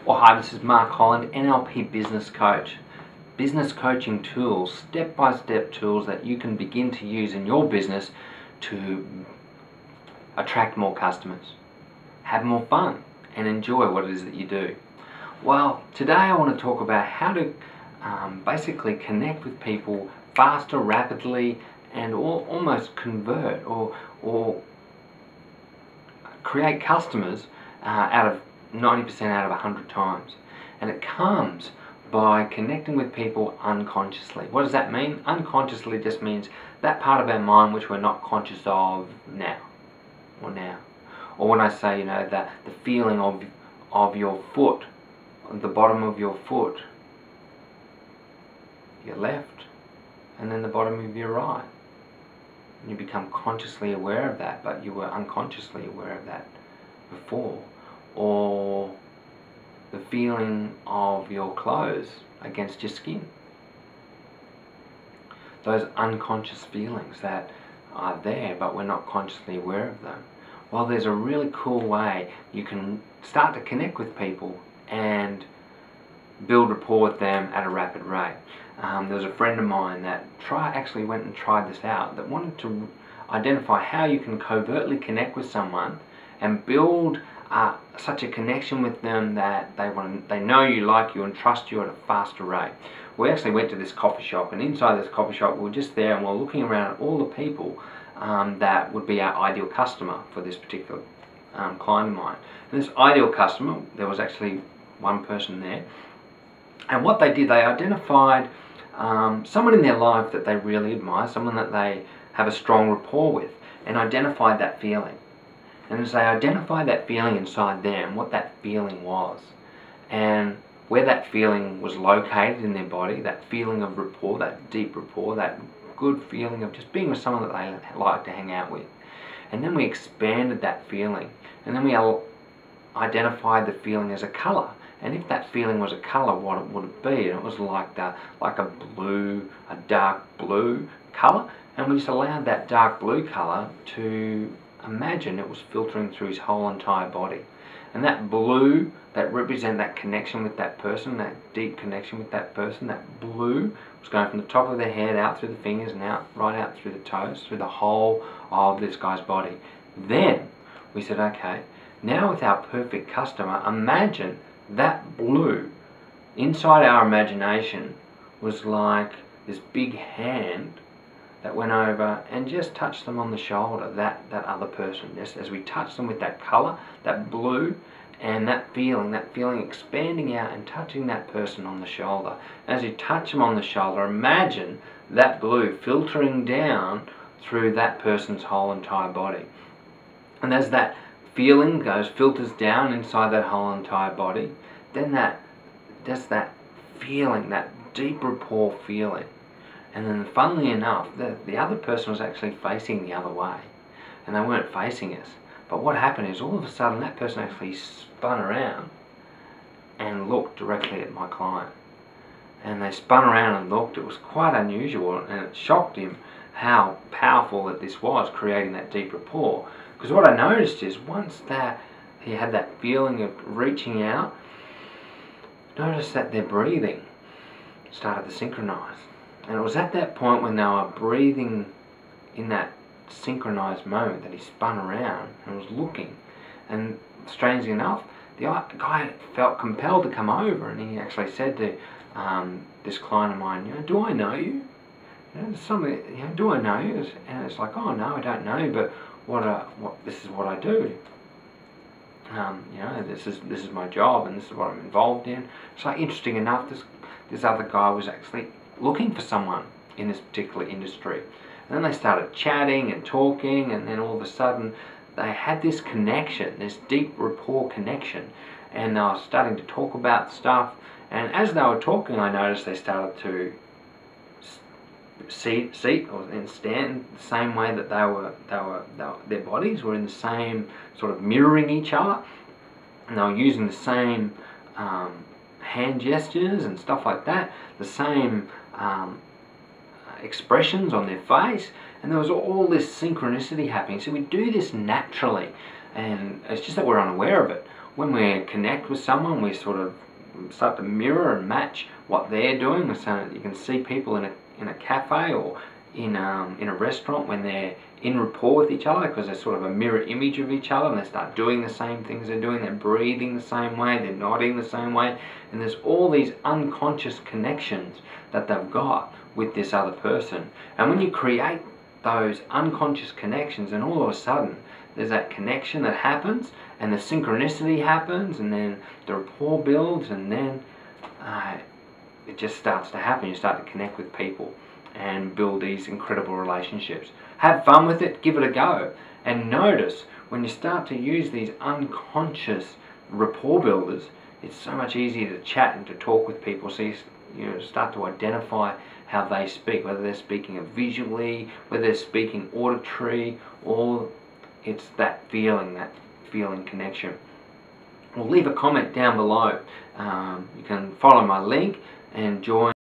Well, hi, this is Mark Holland, NLP Business Coach. Business coaching tools, step-by-step tools that you can begin to use in your business to attract more customers, have more fun, and enjoy what it is that you do. Well, today I want to talk about how to basically connect with people faster, rapidly, and almost convert or create customers out of 90% out of 100 times. And it comes by connecting with people unconsciously. What does that mean? Unconsciously just means that part of our mind which we're not conscious of now. Or when I say, that the feeling of your foot, the bottom of your foot, your left, and then the bottom of your right. And you become consciously aware of that, but you were unconsciously aware of that before. Or the feeling of your clothes against your skin. Those unconscious feelings that are there but we're not consciously aware of them. Well, there's a really cool way you can start to connect with people and build rapport with them at a rapid rate. There was a friend of mine that actually went and tried this out, that wanted to identify how you can covertly connect with someone and build such a connection with them that they know you, like you, and trust you at a faster rate. We actually went to this coffee shop, and inside this coffee shop we were just there and we were looking around at all the people that would be our ideal customer for this particular client of mine. And this ideal customer, there was actually one person there, and what they did, they identified someone in their life that they really admire, someone that they have a strong rapport with, and identified that feeling. And as they identified that feeling inside them, what that feeling was, and where that feeling was located in their body, that feeling of rapport, that deep rapport, that good feeling of just being with someone that they like to hang out with. And then we expanded that feeling, and then we identified the feeling as a colour. And if that feeling was a colour, what would it be? And it was like a dark blue colour. And we just allowed that dark blue colour to imagine it was filtering through his whole entire body. And that blue, that represents that connection with that person, that deep connection with that person, that blue was going from the top of their head out through the fingers and right out through the toes, through the whole of this guy's body. Then we said, okay, now with our perfect customer, imagine that blue inside our imagination was like this big hand that went over and just touched them on the shoulder, that other person. Just as we touched them with that colour, that blue, and that feeling expanding out and touching that person on the shoulder. As you touch them on the shoulder, imagine that blue filtering down through that person's whole entire body. And as that feeling filters down inside that whole entire body, then that feeling, that deep rapport feeling. And then funnily enough, the other person was actually facing the other way, and they weren't facing us. But what happened is all of a sudden that person actually spun around and looked directly at my client. And they spun around and looked. It was quite unusual, and it shocked him how powerful that this was, creating that deep rapport. Because what I noticed is once that he had that feeling of reaching out, notice that their breathing started to synchronize. And it was at that point when they were breathing in that synchronized moment that he spun around and was looking. And strangely enough, the guy felt compelled to come over, and he actually said to this client of mine, do I know you? Do I know you? And it's like, oh no, I don't know, but this is what I do. This is my job, and this is what I'm involved in. So interesting enough, this other guy was actually looking for someone in this particular industry. And then they started chatting and talking, and then all of a sudden they had this connection, this deep rapport connection, and they were starting to talk about stuff. And as they were talking, I noticed they started to sit and stand the same way that their bodies were in the same sort of mirroring each other, and they were using the same hand gestures and stuff like that, the same expressions on their face, and there was all this synchronicity happening. So we do this naturally, and it's just that we're unaware of it. when we connect with someone, we sort of start to mirror and match what they're doing. So you can see people in a cafe or in a restaurant when they're in rapport with each other, because they're sort of a mirror image of each other, and they start doing the same things they're doing. They're breathing the same way, they're nodding the same way, and there's all these unconscious connections that they've got with this other person. And when you create those unconscious connections, and all of a sudden there's that connection that happens, and the synchronicity happens, and then the rapport builds, and then it just starts to happen. You start to connect with people and build these incredible relationships. Have fun with it, give it a go, and notice when you start to use these unconscious rapport builders, it's so much easier to chat and to talk with people. So you start to identify how they speak, whether they're speaking visually, whether they're speaking auditory, or it's that feeling connection. Well, leave a comment down below. You can follow my link and join